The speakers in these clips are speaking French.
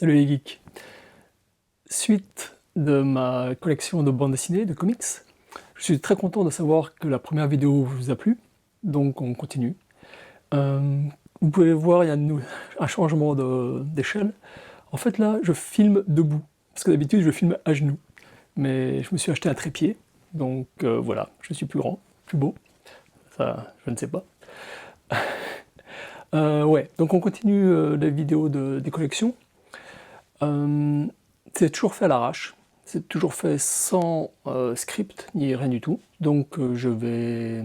Salut les geeks. Suite de ma collection de bandes dessinées, de comics, je suis très content de savoir que la première vidéo vous a plu, donc on continue. Vous pouvez voir, il y a un changement d'échelle. En fait là, je filme debout, parce que d'habitude je filme à genoux, mais je me suis acheté un trépied, donc voilà, je suis plus grand, plus beau, ça je ne sais pas. Ouais, donc on continue les vidéos des collections. C'est toujours fait à l'arrache, c'est toujours fait sans script ni rien du tout, donc je vais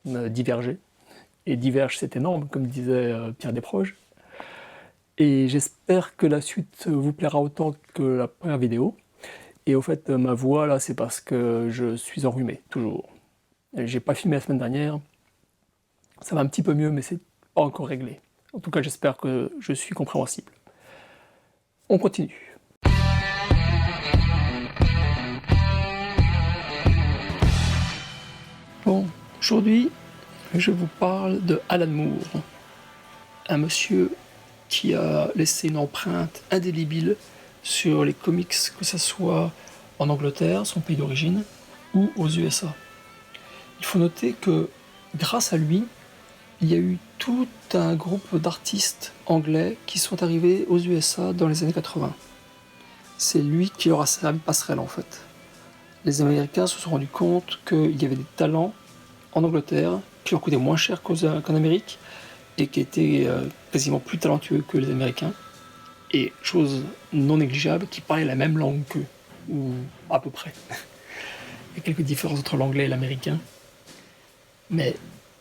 me diverger. Et diverge, c'est énorme, comme disait Pierre Desproges. Et j'espère que la suite vous plaira autant que la première vidéo. Et au fait, ma voix là, c'est parce que je suis enrhumé, toujours. J'ai pas filmé la semaine dernière, ça va un petit peu mieux, mais c'est pas encore réglé. En tout cas, j'espère que je suis compréhensible. On continue. Bon, aujourd'hui, je vous parle de Alan Moore, un monsieur qui a laissé une empreinte indélébile sur les comics, que ce soit en Angleterre, son pays d'origine, ou aux USA. Il faut noter que grâce à lui, il y a eu tout un groupe d'artistes anglais qui sont arrivés aux USA dans les années 80. C'est lui qui leur a servi de passerelle en fait. Les Américains se sont rendus compte qu'il y avait des talents en Angleterre qui leur coûtaient moins cher qu'en Amérique et qui étaient quasiment plus talentueux que les Américains. Et chose non négligeable, qui parlaient la même langue qu'eux, ou à peu près. Il y a quelques différences entre l'anglais et l'américain. Mais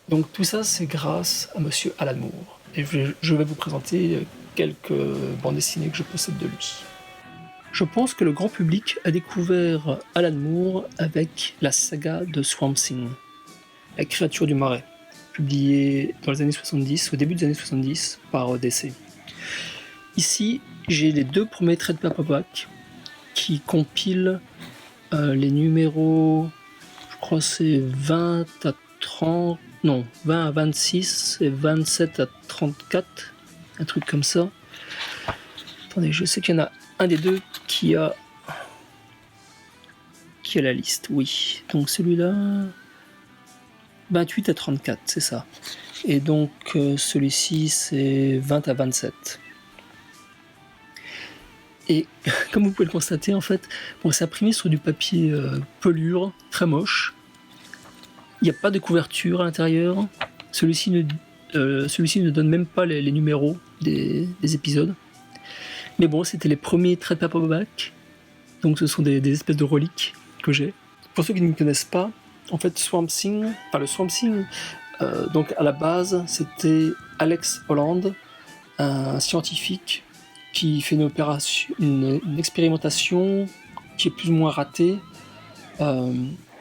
donc tout ça, c'est grâce à monsieur Alan Moore. Et je vais vous présenter quelques bandes dessinées que je possède de lui. Je pense que le grand public a découvert Alan Moore avec la saga de Swamp Thing, la créature du marais, publiée dans les années 70, au début des années 70, par DC. Ici, j'ai les deux premiers trade paperback qui compilent les numéros, je crois c'est 20 à 30, non, 20 à 26 et 27 à 34, un truc comme ça. Attendez, je sais qu'il y en a un des deux qui a la liste, oui. Donc celui-là, 28 à 34, c'est ça. Et donc celui-ci, c'est 20 à 27. Et comme vous pouvez le constater, en fait, bon, c'est imprimé sur du papier pelure, très moche. Il n'y a pas de couverture à l'intérieur. Celui-ci ne donne même pas les numéros des épisodes. Mais bon, c'était les premiers trade paperback. Donc ce sont des espèces de reliques que j'ai. Pour ceux qui ne me connaissent pas, en fait, le Swamp Thing, donc à la base, c'était Alex Holland, un scientifique qui fait une expérimentation qui est plus ou moins ratée,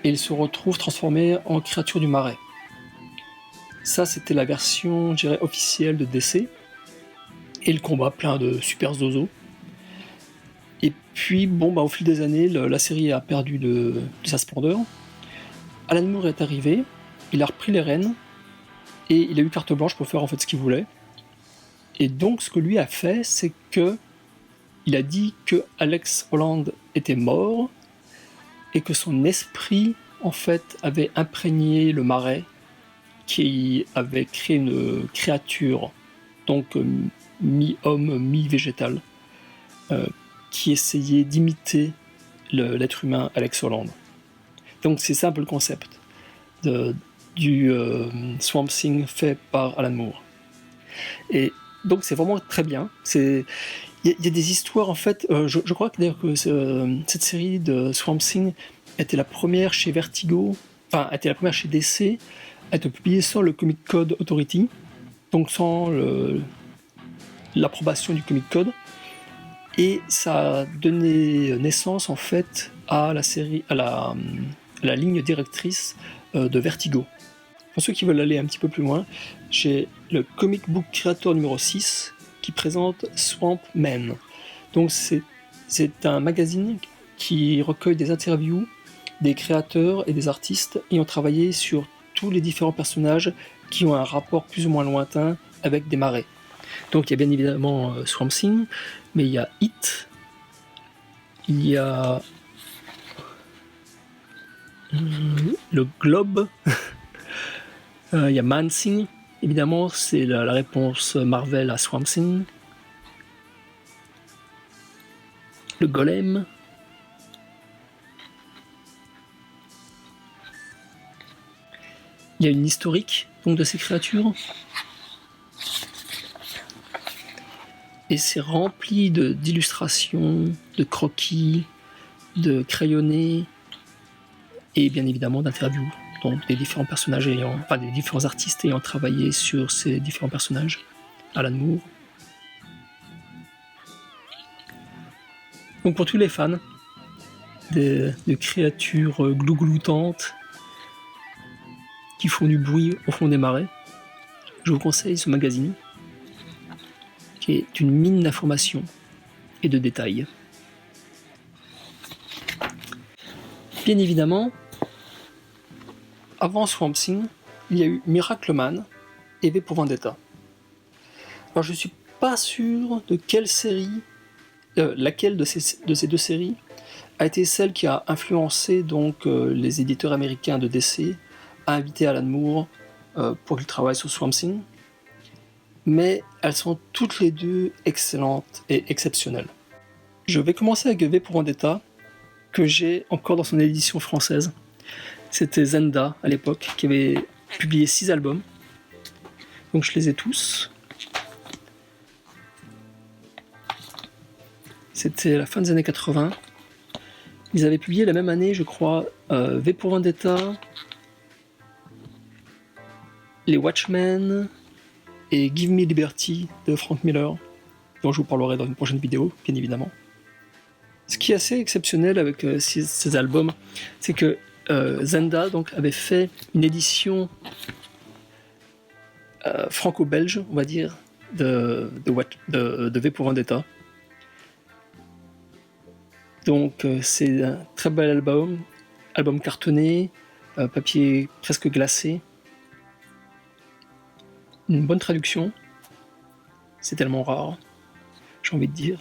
et il se retrouve transformé en créature du marais. Ça, c'était la version, je dirais, officielle de DC, et le combat plein de super zozos. Et puis, bon, au fil des années, la série a perdu de sa splendeur. Alan Moore est arrivé, il a repris les rênes, et il a eu carte blanche pour faire en fait ce qu'il voulait. Et donc, ce que lui a fait, c'est que il a dit que Alex Holland était mort et que son esprit, en fait, avait imprégné le marais, qui avait créé une créature, donc mi-homme, mi-végétal, qui essayait d'imiter l'être humain Alex Holland. Donc, c'est ça un peu le concept du Swamp Thing fait par Alan Moore. Et donc c'est vraiment très bien. Il y a des histoires en fait. Je crois que d'ailleurs que cette série de Swamp Thing était la première chez Vertigo, enfin était la première chez DC à être publiée sans le Comic Code Authority, donc sans l'approbation du Comic Code. Et ça a donné naissance en fait à la série, à la ligne directrice de Vertigo. Pour ceux qui veulent aller un petit peu plus loin, j'ai le Comic Book Creator numéro 6 qui présente Swamp Man. Donc c'est un magazine qui recueille des interviews des créateurs et des artistes ayant travaillé sur tous les différents personnages qui ont un rapport plus ou moins lointain avec des marais. Donc il y a bien évidemment Swamp Thing, mais il y a It, il y a le Globe, il y a Man Thing, évidemment c'est la réponse Marvel à Swamp Thing, le Golem, il y a une historique donc, de ces créatures, et c'est rempli d'illustrations, de croquis, de crayonnés, et bien évidemment d'interviews, donc des différents personnages des différents artistes ayant travaillé sur ces différents personnages. Alan Moore. Donc pour tous les fans de créatures glougloutantes qui font du bruit au fond des marais, je vous conseille ce magazine qui est une mine d'informations et de détails. Bien évidemment, avant Swamp Thing, il y a eu Miracle Man et V pour Vendetta. Alors je ne suis pas sûr de quelle série, laquelle de ces deux séries a été celle qui a influencé donc les éditeurs américains de DC à inviter Alan Moore pour qu'il travaille sur Swamp Thing. Mais elles sont toutes les deux excellentes et exceptionnelles. Je vais commencer avec V pour Vendetta, que j'ai encore dans son édition française. C'était Zenda à l'époque, qui avait publié 6 albums. Donc je les ai tous. C'était la fin des années 80. Ils avaient publié la même année, je crois, V pour Vendetta, les Watchmen et Give Me Liberty de Frank Miller, dont je vous parlerai dans une prochaine vidéo, bien évidemment. Ce qui est assez exceptionnel avec ces albums, c'est que Zenda donc, avait fait une édition franco-belge, on va dire, de V pour Vendetta. Donc c'est un très bel album cartonné, papier presque glacé, une bonne traduction, c'est tellement rare, j'ai envie de dire.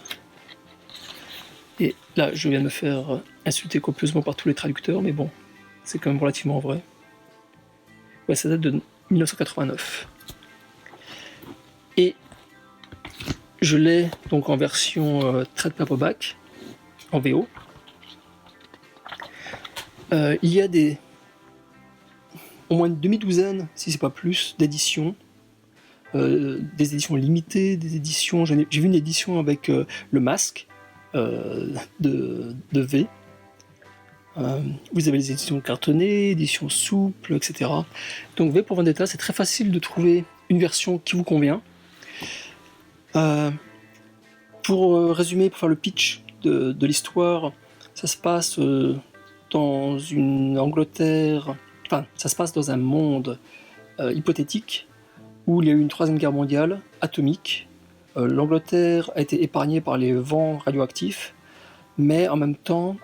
Et là, je viens de me faire insulter copieusement par tous les traducteurs, mais bon, c'est quand même relativement vrai. Ouais, ça date de 1989. Et je l'ai donc en version trade paperback, en VO. Il y a au moins une demi-douzaine, si c'est pas plus, d'éditions. Des éditions limitées, des éditions... J'ai vu une édition avec le masque de V. Vous avez les éditions cartonnées, éditions souples, etc. Donc V pour Vendetta, c'est très facile de trouver une version qui vous convient. Pour résumer, pour faire le pitch de l'histoire, ça se passe dans une Angleterre, enfin, ça se passe dans un monde hypothétique où il y a eu une troisième guerre mondiale atomique. L'Angleterre a été épargnée par les vents radioactifs, mais en même temps,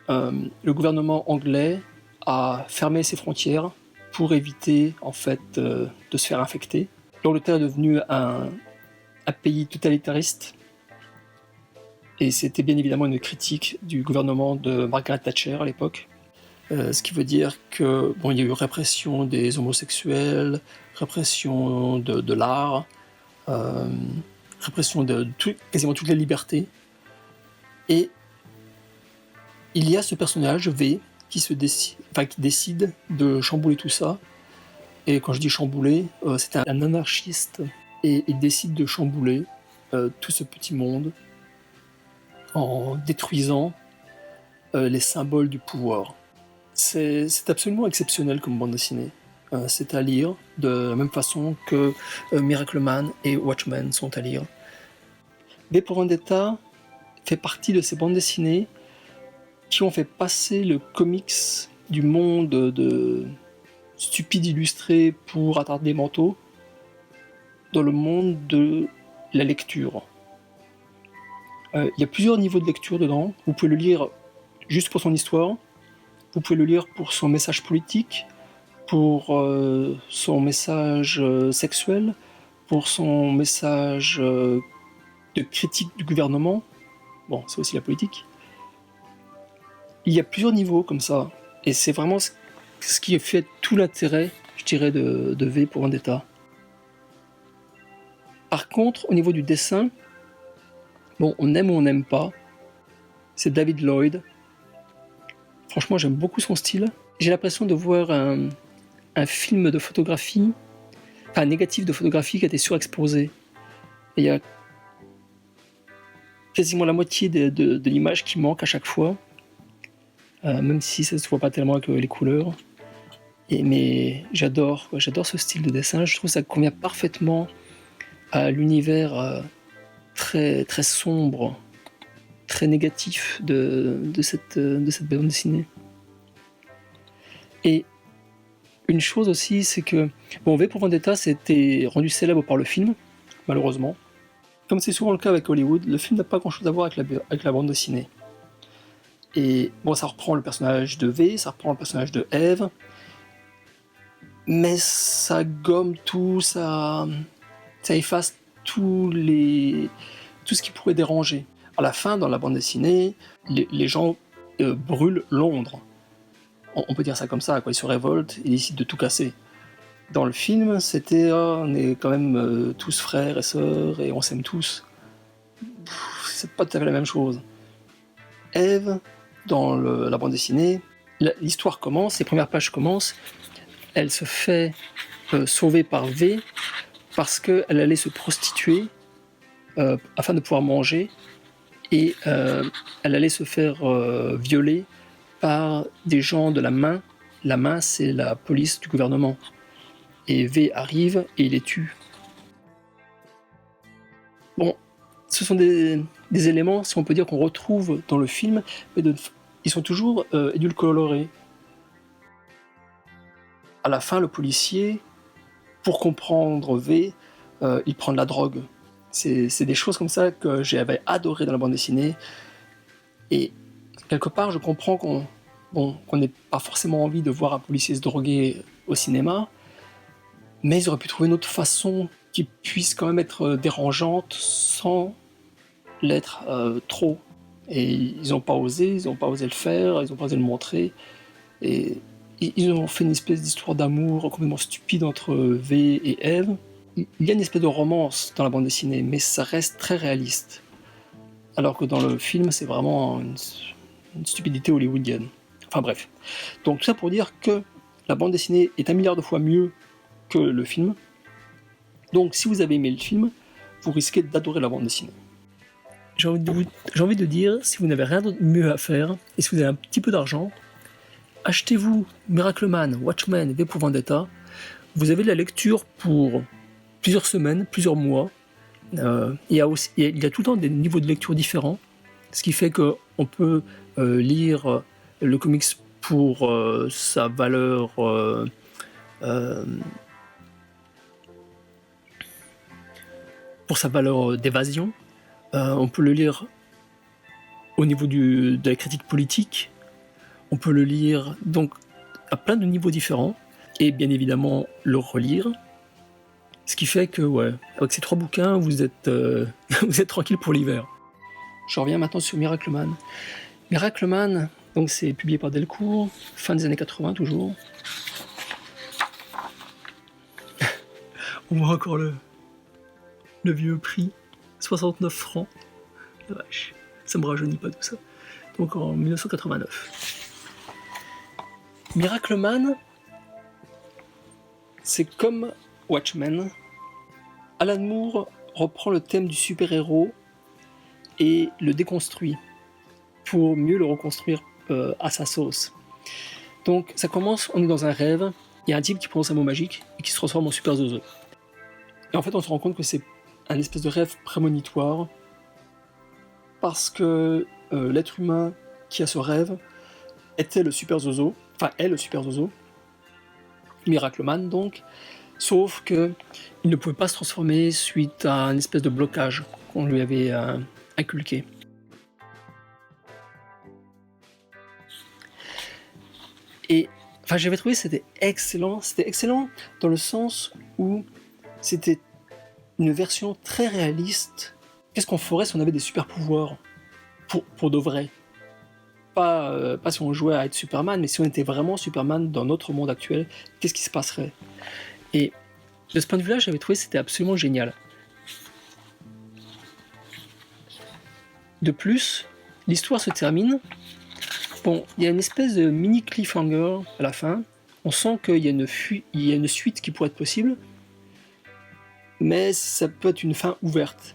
le gouvernement anglais a fermé ses frontières pour éviter en fait de se faire infecter. L'Angleterre est devenue un pays totalitariste, et c'était bien évidemment une critique du gouvernement de Margaret Thatcher à l'époque. Ce qui veut dire que bon, il y a eu répression des homosexuels, répression de l'art, répression de quasiment toutes les libertés. Et il y a ce personnage, V, qui décide de chambouler tout ça. Et quand je dis chambouler, c'est un anarchiste. Et il décide de chambouler tout ce petit monde en détruisant les symboles du pouvoir. C'est absolument exceptionnel comme bande dessinée. C'est à lire de la même façon que Miracle Man et Watchmen sont à lire. V pour Vendetta fait partie de ces bandes dessinées qui ont fait passer le comics du monde de stupide illustré pour attardés mentaux dans le monde de la lecture. Il y a plusieurs niveaux de lecture dedans. Vous pouvez le lire juste pour son histoire, vous pouvez le lire pour son message politique, pour son message sexuel, pour son message de critique du gouvernement. Bon, c'est aussi la politique. Il y a plusieurs niveaux comme ça, et c'est vraiment ce qui fait tout l'intérêt, je dirais, de V pour Vendetta. Par contre, au niveau du dessin, bon, on aime ou on n'aime pas, c'est David Lloyd. Franchement, j'aime beaucoup son style. J'ai l'impression de voir un film de photographie, enfin un négatif de photographie qui a été surexposé. Et il y a quasiment la moitié de l'image qui manque à chaque fois, même si ça ne se voit pas tellement avec les couleurs. Mais j'adore ce style de dessin. Je trouve que ça convient parfaitement à l'univers très, très sombre, très négatif de cette bande dessinée. Et une chose aussi, c'est que V pour Vendetta c'était rendu célèbre par le film, malheureusement. Comme c'est souvent le cas avec Hollywood, le film n'a pas grand chose à voir avec la bande dessinée. Et bon, ça reprend le personnage de V, ça reprend le personnage de Eve, mais ça gomme tout, ça efface tout ce qui pourrait déranger. À la fin, dans la bande dessinée, les gens brûlent Londres. On peut dire ça comme ça, quoi. Ils se révoltent et décident de tout casser. Dans le film, c'était on est quand même tous frères et sœurs et on s'aime tous. C'est pas tout à fait la même chose. Eve, dans la bande dessinée, l'histoire commence, les premières pages commencent, elle se fait sauver par V parce qu'elle allait se prostituer afin de pouvoir manger, et elle allait se faire violer par des gens de la main. La main, c'est la police du gouvernement. Et V arrive et il les tue. Bon, ce sont des éléments, si on peut dire, qu'on retrouve dans le film, mais ils sont toujours édulcorés. À la fin, le policier, pour comprendre V, il prend de la drogue. C'est des choses comme ça que j'avais adoré dans la bande dessinée. Et quelque part, je comprends qu'on n'ait pas forcément envie de voir un policier se droguer au cinéma, mais ils auraient pu trouver une autre façon qui puisse quand même être dérangeante sans l'être trop. Et ils n'ont pas osé le faire, ils n'ont pas osé le montrer. Et ils ont fait une espèce d'histoire d'amour complètement stupide entre V et Eve. Il y a une espèce de romance dans la bande dessinée, mais ça reste très réaliste. Alors que dans le film, c'est vraiment une stupidité hollywoodienne. Enfin bref. Donc tout ça pour dire que la bande dessinée est 1 milliard de fois mieux que le film. Donc si vous avez aimé le film, vous risquez d'adorer la bande dessinée. J'ai envie de dire, si vous n'avez rien de mieux à faire, et si vous avez un petit peu d'argent, achetez-vous Miracleman, Watchmen, V pour Vendetta. Vous avez de la lecture pour plusieurs semaines, plusieurs mois. Il y a tout le temps des niveaux de lecture différents, ce qui fait qu'on peut lire le comics pour sa valeur d'évasion. On peut le lire au niveau de la critique politique. On peut le lire donc à plein de niveaux différents, et bien évidemment le relire. Ce qui fait que, avec ces 3 bouquins, vous êtes tranquille pour l'hiver. Je reviens maintenant sur Miracleman. Miracleman, donc c'est publié par Delcourt, fin des années 80 toujours. On voit encore le vieux prix, 69 francs. La vache, ça me rajeunit pas tout ça. Donc en 1989. Miracleman, c'est comme Watchmen. Alan Moore reprend le thème du super-héros et le déconstruit pour mieux le reconstruire à sa sauce. Donc ça commence, on est dans un rêve, il y a un type qui prononce un mot magique et qui se transforme en Super Zozo. Et en fait on se rend compte que c'est un espèce de rêve prémonitoire parce que l'être humain qui a ce rêve était le Super Zozo, enfin est le Super Zozo, Miracleman donc, sauf qu'il ne pouvait pas se transformer suite à un espèce de blocage qu'on lui avait inculqué. Et enfin, j'avais trouvé que c'était excellent dans le sens où c'était une version très réaliste. Qu'est-ce qu'on ferait si on avait des super pouvoirs pour de vrai? Pas si on jouait à être Superman, mais si on était vraiment Superman dans notre monde actuel, qu'est-ce qui se passerait? Et de ce point de vue-là, j'avais trouvé que c'était absolument génial. De plus, l'histoire se termine. Bon, il y a une espèce de mini cliffhanger à la fin. On sent qu'il y a une suite qui pourrait être possible, mais ça peut être une fin ouverte.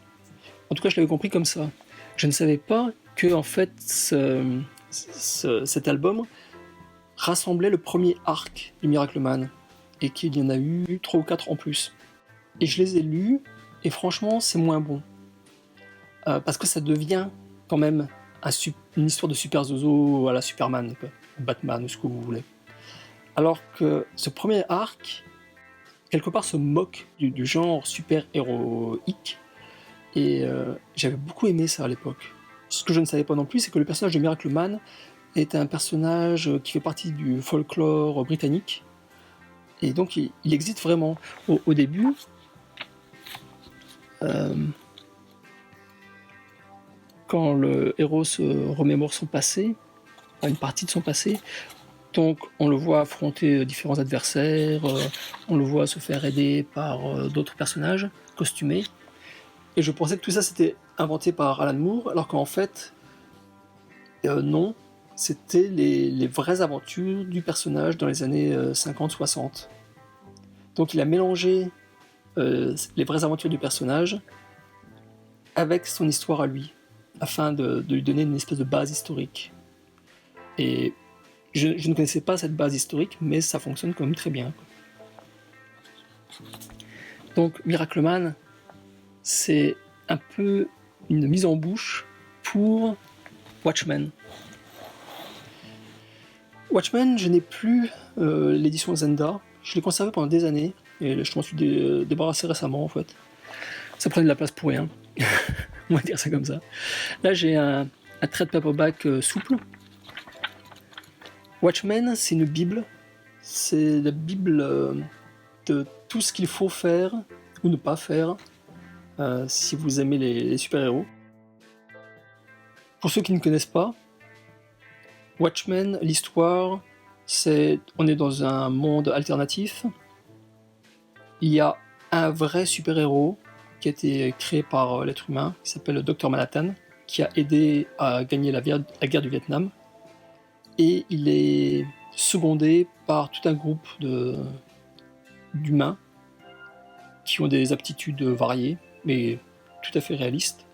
En tout cas, je l'avais compris comme ça. Je ne savais pas que en fait cet album rassemblait le premier arc du Miracle Man et qu'il y en a eu 3 ou 4 en plus. Et je les ai lus et franchement, c'est moins bon. Parce que ça devient quand même une histoire de super zozo à la Superman, quoi. Batman ou ce que vous voulez. Alors que ce premier arc, quelque part, se moque du genre super-héroïque. Et j'avais beaucoup aimé ça à l'époque. Ce que je ne savais pas non plus, c'est que le personnage de Miracle Man est un personnage qui fait partie du folklore britannique. Et donc il existe vraiment. Au début, quand le héros se remémore son passé, une partie de son passé, donc on le voit affronter différents adversaires, on le voit se faire aider par d'autres personnages costumés. Et je pensais que tout ça c'était inventé par Alan Moore, alors qu'en fait, non, c'était les vraies aventures du personnage dans les années 50-60. Donc il a mélangé les vraies aventures du personnage avec son histoire à lui, afin de lui donner une espèce de base historique. Et je ne connaissais pas cette base historique, mais ça fonctionne quand même très bien. Donc Miracle Man, c'est un peu une mise en bouche pour Watchmen. Watchmen, je n'ai plus l'édition Zenda. Je l'ai conservé pendant des années et je m'en suis débarrassé récemment en fait. Ça prenait de la place pour rien. On va dire ça comme ça. Là, j'ai un trade paperback souple. Watchmen, c'est une bible. C'est la bible de tout ce qu'il faut faire ou ne pas faire si vous aimez les super-héros. Pour ceux qui ne connaissent pas, Watchmen, l'histoire, on est dans un monde alternatif. Il y a un vrai super-héros qui a été créé par l'être humain, qui s'appelle le Dr Manhattan, qui a aidé à gagner la guerre du Vietnam. Et il est secondé par tout un groupe d'humains qui ont des aptitudes variées, mais tout à fait réalistes.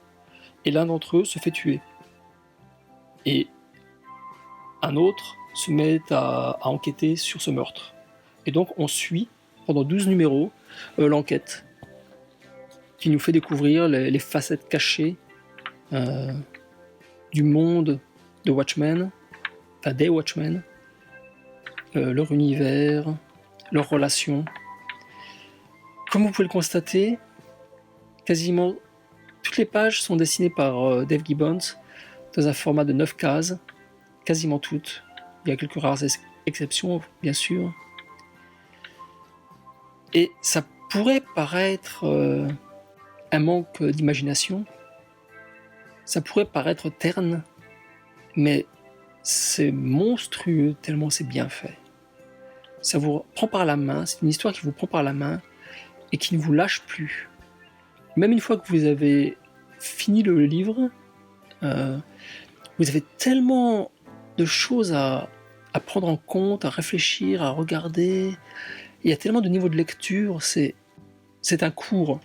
Et l'un d'entre eux se fait tuer. Et un autre se met à enquêter sur ce meurtre. Et donc on suit, pendant 12 numéros, l'enquête, qui nous fait découvrir les facettes cachées du monde de Watchmen, enfin des Watchmen, leur univers, leurs relations. Comme vous pouvez le constater, quasiment toutes les pages sont dessinées par Dave Gibbons dans un format de 9 cases, quasiment toutes. Il y a quelques rares exceptions, bien sûr. Et ça pourrait paraître un manque d'imagination, ça pourrait paraître terne, mais c'est monstrueux tellement c'est bien fait. Ça vous prend par la main, c'est une histoire qui vous prend par la main et qui ne vous lâche plus. Même une fois que vous avez fini le livre, vous avez tellement de choses à prendre en compte, à réfléchir, à regarder. Il y a tellement de niveaux de lecture, c'est un cours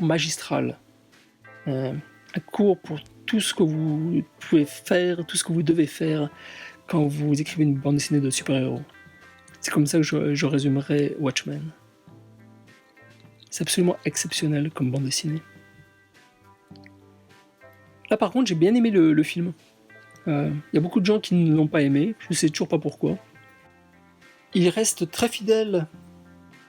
magistral. Un cours pour tout ce que vous pouvez faire, tout ce que vous devez faire quand vous écrivez une bande dessinée de super-héros. C'est comme ça que je résumerai Watchmen. C'est absolument exceptionnel comme bande dessinée. Là par contre, j'ai bien aimé le film. Il y a beaucoup de gens qui ne l'ont pas aimé, je ne sais toujours pas pourquoi. Il reste très fidèle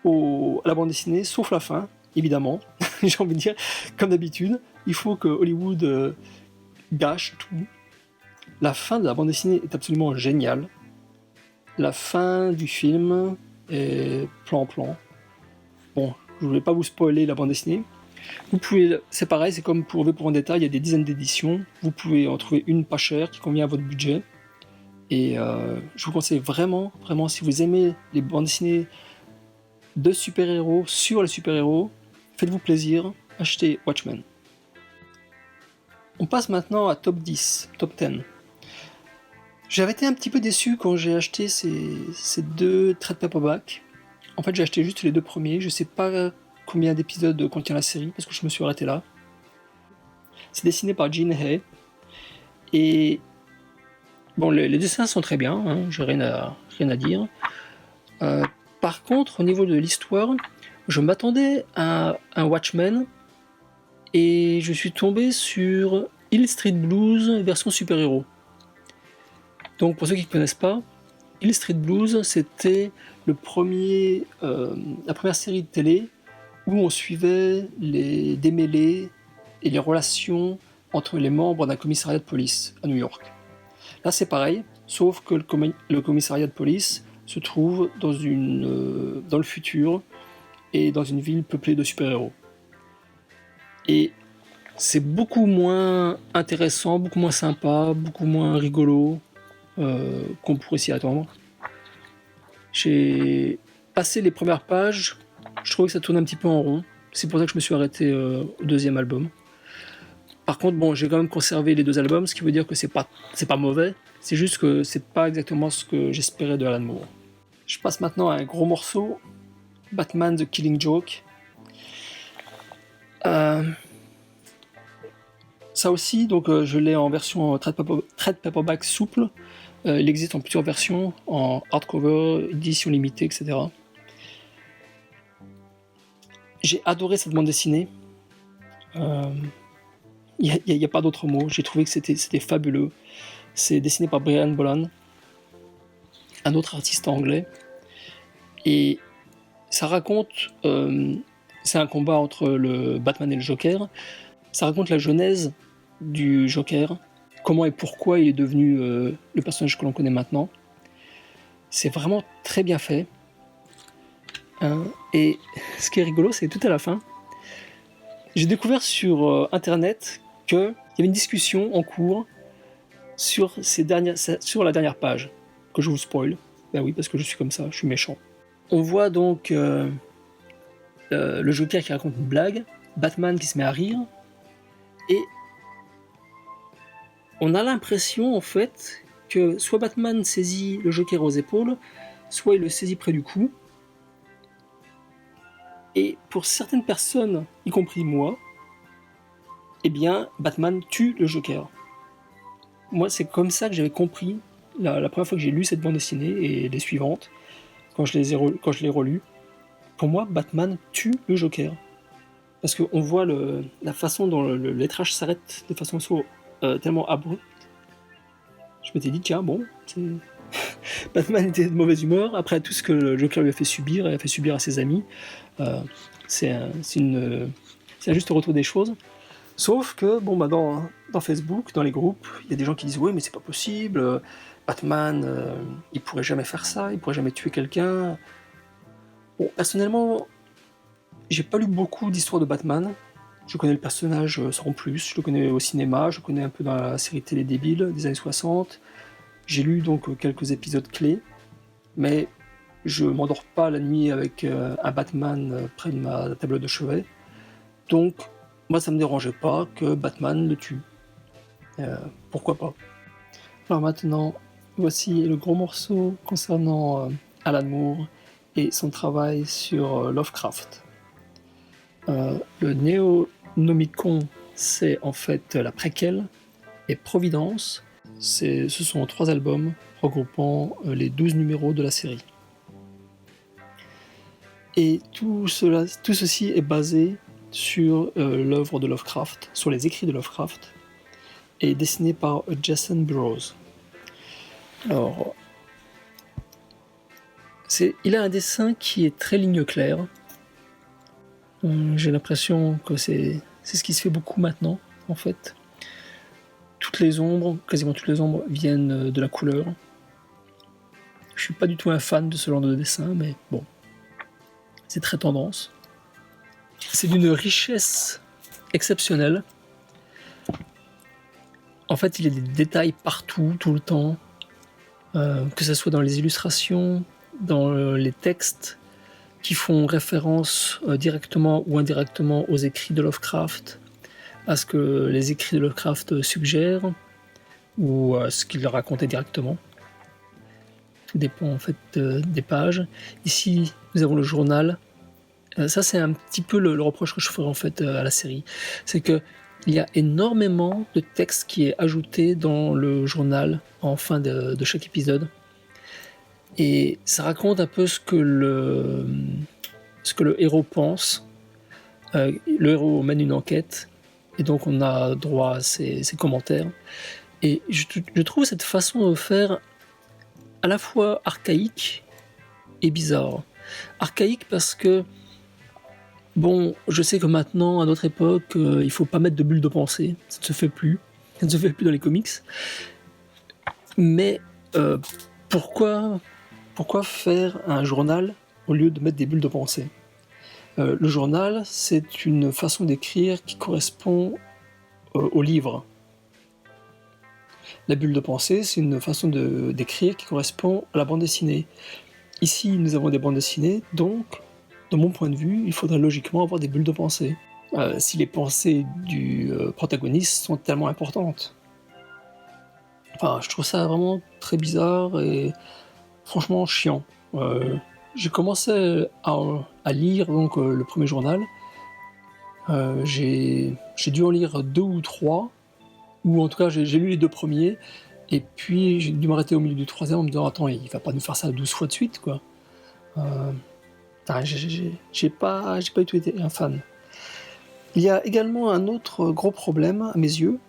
à la bande dessinée, sauf la fin, évidemment. J'ai envie de dire, comme d'habitude, il faut que Hollywood gâche tout. La fin de la bande dessinée est absolument géniale. La fin du film est plan-plan. Bon, je ne voulais pas vous spoiler la bande dessinée. Vous pouvez, c'est pareil, c'est comme pour V pour Vendetta, il y a des dizaines d'éditions. Vous pouvez en trouver une pas chère qui convient à votre budget. Et je vous conseille vraiment, vraiment, si vous aimez les bandes dessinées de super-héros sur les super-héros, faites-vous plaisir, achetez Watchmen. On passe maintenant à top 10, top 10. J'avais été un petit peu déçu quand j'ai acheté ces deux trade paperback. En fait, j'ai acheté juste les deux premiers. Je sais pas combien d'épisodes contient la série parce que je me suis arrêté là. C'est dessiné par Gene Hay. Et bon, les dessins sont très bien, hein, j'ai rien à dire. Par contre, au niveau de l'histoire, je m'attendais à un Watchmen et je suis tombé sur Hill Street Blues version super-héros. Donc pour ceux qui ne connaissent pas, Hill Street Blues, c'était la première série de télé où on suivait les démêlés et les relations entre les membres d'un commissariat de police à New York. Là c'est pareil, sauf que le commissariat de police se trouve dans le futur et dans une ville peuplée de super-héros. Et c'est beaucoup moins intéressant, beaucoup moins sympa, beaucoup moins rigolo qu'on pourrait s'y attendre. J'ai passé les premières pages, je trouvais que ça tournait un petit peu en rond. C'est pour ça que je me suis arrêté au deuxième album. Par contre, bon, j'ai quand même conservé les deux albums, ce qui veut dire que c'est pas mauvais. C'est juste que c'est pas exactement ce que j'espérais de Alan Moore. Je passe maintenant à un gros morceau, Batman The Killing Joke. Ça aussi, donc je l'ai en version trade paperback souple. Il existe en plusieurs versions, en hardcover, édition limitée, etc. J'ai adoré cette bande dessinée. Il n'y a pas d'autre mot. J'ai trouvé que c'était fabuleux. C'est dessiné par Brian Bolland, un autre artiste anglais. Et ça raconte... c'est un combat entre le Batman et le Joker. Ça raconte la genèse du Joker, comment et pourquoi il est devenu le personnage que l'on connaît maintenant. C'est vraiment très bien fait. Et ce qui est rigolo, c'est tout à la fin. J'ai découvert sur Internet qu'il y avait une discussion en cours sur la dernière page, que je vous spoil. Ben oui, parce que je suis comme ça, je suis méchant. On voit donc le Joker qui raconte une blague, Batman qui se met à rire, et on a l'impression en fait que soit Batman saisit le Joker aux épaules, soit il le saisit près du cou. Et pour certaines personnes, y compris moi, eh bien, Batman tue le Joker. Moi, c'est comme ça que j'avais compris la première fois que j'ai lu cette bande dessinée et les suivantes, quand je l'ai relue. Pour moi, Batman tue le Joker. Parce qu'on voit la façon dont le lettrage s'arrête de façon tellement abrupte. Je m'étais dit, tiens, bon, Batman était de mauvaise humeur après tout ce que le Joker lui a fait subir et a fait subir à ses amis. C'est un juste retour des choses. Sauf que, bon, bah, dans Facebook, dans les groupes, il y a des gens qui disent, oui, mais c'est pas possible, Batman, il pourrait jamais faire ça, il pourrait jamais tuer quelqu'un. Bon, personnellement, j'ai pas lu beaucoup d'histoires de Batman. Je connais le personnage sans plus, je le connais au cinéma, je le connais un peu dans la série télé débile des années 60. J'ai lu donc quelques épisodes clés, mais je m'endors pas la nuit avec un Batman près de ma table de chevet. Donc, moi ça me dérangeait pas que Batman le tue. Pourquoi pas. Alors maintenant, voici le gros morceau concernant Alan Moore et son travail sur Lovecraft. Le Néonomicon, c'est en fait la préquelle, et Providence, ce sont 3 albums regroupant les 12 numéros de la série. Et tout ceci est basé sur l'œuvre de Lovecraft, sur les écrits de Lovecraft, et dessiné par Jason Burrows. Alors, il a un dessin qui est très ligne claire. J'ai l'impression que c'est ce qui se fait beaucoup maintenant, en fait. Quasiment toutes les ombres viennent de la couleur. Je suis pas du tout un fan de ce genre de dessin, mais bon, c'est très tendance. C'est d'une richesse exceptionnelle. En fait, il y a des détails partout, tout le temps, que ce soit dans les illustrations, dans les textes qui font référence directement ou indirectement aux écrits de Lovecraft, à ce que les écrits de Lovecraft suggèrent, ou à ce qu'il racontait directement. Tout dépend en fait des pages. Ici, nous avons le journal. Ça, c'est un petit peu le reproche que je ferai en fait à la série. C'est que il y a énormément de texte qui est ajouté dans le journal en fin de chaque épisode. Et ça raconte un peu ce que le héros pense. Le héros mène une enquête, et donc on a droit à ses commentaires. Et je trouve cette façon de faire à la fois archaïque et bizarre. Archaïque parce que, bon, je sais que maintenant, à notre époque, il faut pas mettre de bulles de pensée. Ça ne se fait plus. Ça ne se fait plus dans les comics. Mais pourquoi faire un journal au lieu de mettre des bulles de pensée ? Le journal, c'est une façon d'écrire qui correspond au livre. La bulle de pensée, c'est une façon d'écrire qui correspond à la bande dessinée. Ici, nous avons des bandes dessinées, donc, de mon point de vue, il faudrait logiquement avoir des bulles de pensée. Si les pensées du protagoniste sont tellement importantes. Enfin, je trouve ça vraiment très bizarre et franchement chiant. J'ai commencé à lire donc, le premier journal. J'ai dû en lire 2 ou 3, ou en tout cas j'ai lu les 2 premiers, et puis j'ai dû m'arrêter au milieu du 3e en me disant attends, il va pas nous faire ça 12 fois de suite quoi. J'ai pas du tout été un fan. Il y a également un autre gros problème à mes yeux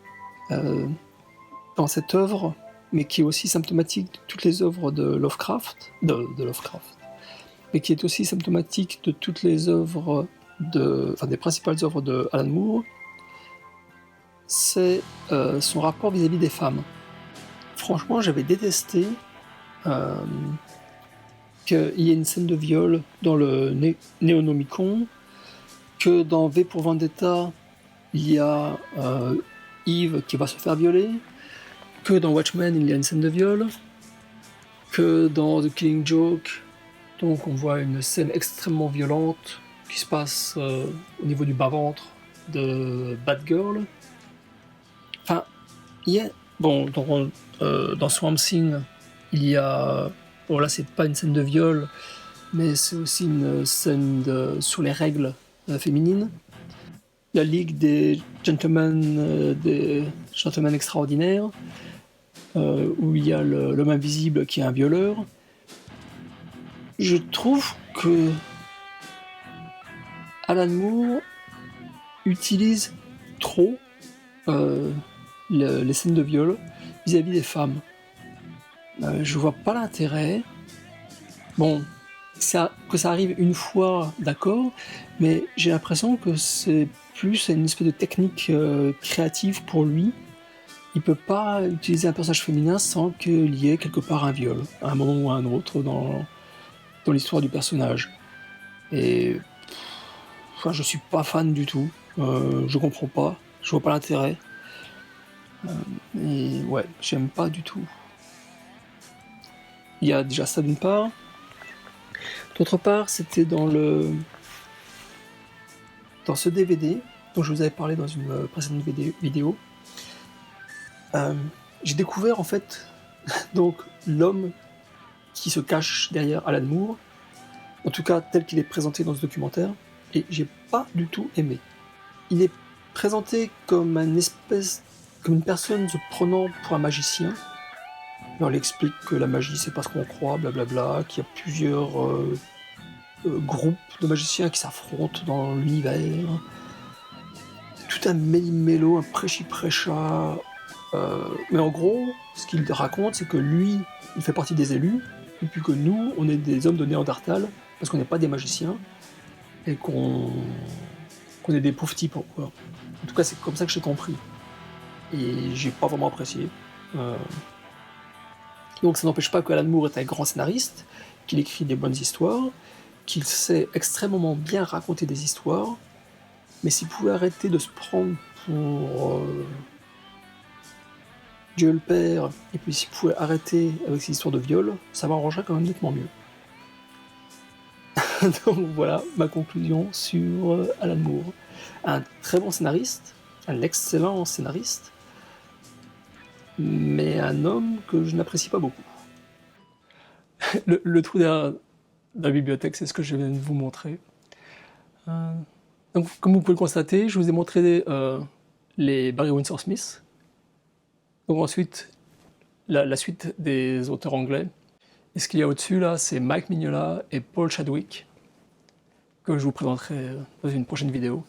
dans cette œuvre, mais qui est aussi symptomatique de toutes les œuvres de Lovecraft, mais qui est aussi symptomatique de toutes les œuvres des principales œuvres de Alan Moore, c'est son rapport vis-à-vis des femmes. Franchement, j'avais détesté qu'il y ait une scène de viol dans le Néonomicon, que dans V pour Vendetta, il y a Eve qui va se faire violer, que dans Watchmen, il y a une scène de viol, que dans The Killing Joke, donc on voit une scène extrêmement violente qui se passe au niveau du bas-ventre de Batgirl. Enfin, il y a... Bon, dans Swamp Thing, il y a... Bon, là, c'est pas une scène de viol, mais c'est aussi une scène sur les règles féminines. La Ligue des Gentlemen extraordinaires, où il y a l'homme invisible qui est un violeur. Je trouve que Alan Moore utilise trop les scènes de viol vis-à-vis des femmes. Je vois pas l'intérêt. Bon, que ça arrive une fois, d'accord, mais j'ai l'impression que c'est plus une espèce de technique créative pour lui. Il peut pas utiliser un personnage féminin sans qu'il y ait quelque part un viol, à un moment ou à un autre dans l'histoire du personnage. Et enfin, je suis pas fan du tout. Je comprends pas. Je vois pas l'intérêt. Et ouais, j'aime pas du tout. Il y a déjà ça d'une part. D'autre part, c'était dans ce DVD dont je vous avais parlé dans une précédente vidéo. J'ai découvert en fait donc l'homme qui se cache derrière Alan Moore, en tout cas tel qu'il est présenté dans ce documentaire, et j'ai pas du tout aimé. Il est présenté comme une personne se prenant pour un magicien. On l'explique que la magie c'est pas ce qu'on croit, blablabla, qu'il y a plusieurs groupes de magiciens qui s'affrontent dans l'univers. Tout un méli-mélo, un prêchi-prêcha. Mais en gros, ce qu'il raconte, c'est que lui, il fait partie des élus, et puis que nous, on est des hommes de Néandertal, parce qu'on n'est pas des magiciens, et qu'on est des pauvres types, quoi. En tout cas, c'est comme ça que j'ai compris. Et j'ai pas vraiment apprécié. Donc ça n'empêche pas qu'Alan Moore est un grand scénariste, qu'il écrit des bonnes histoires, qu'il sait extrêmement bien raconter des histoires, Mais s'il pouvait arrêter de se prendre pour Dieu le Père, et puis s'il pouvait arrêter avec ces histoires de viol, ça m'arrangerait quand même nettement mieux. Donc voilà ma conclusion sur Alan Moore. Un très bon scénariste, un excellent scénariste, mais un homme que je n'apprécie pas beaucoup. Le trou derrière la bibliothèque, c'est ce que je viens de vous montrer. Donc, comme vous pouvez le constater, je vous ai montré les Barry Windsor Smith. Donc ensuite, la suite des auteurs anglais. Et ce qu'il y a au-dessus, là, c'est Mike Mignola et Paul Chadwick, que je vous présenterai dans une prochaine vidéo.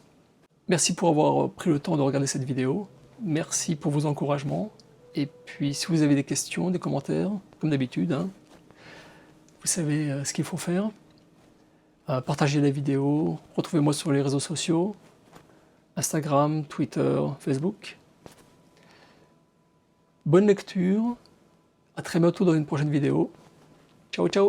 Merci pour avoir pris le temps de regarder cette vidéo. Merci pour vos encouragements. Et puis, si vous avez des questions, des commentaires, comme d'habitude, hein, vous savez ce qu'il faut faire. Partagez la vidéo, retrouvez-moi sur les réseaux sociaux, Instagram, Twitter, Facebook. Bonne lecture, à très bientôt dans une prochaine vidéo. Ciao ciao!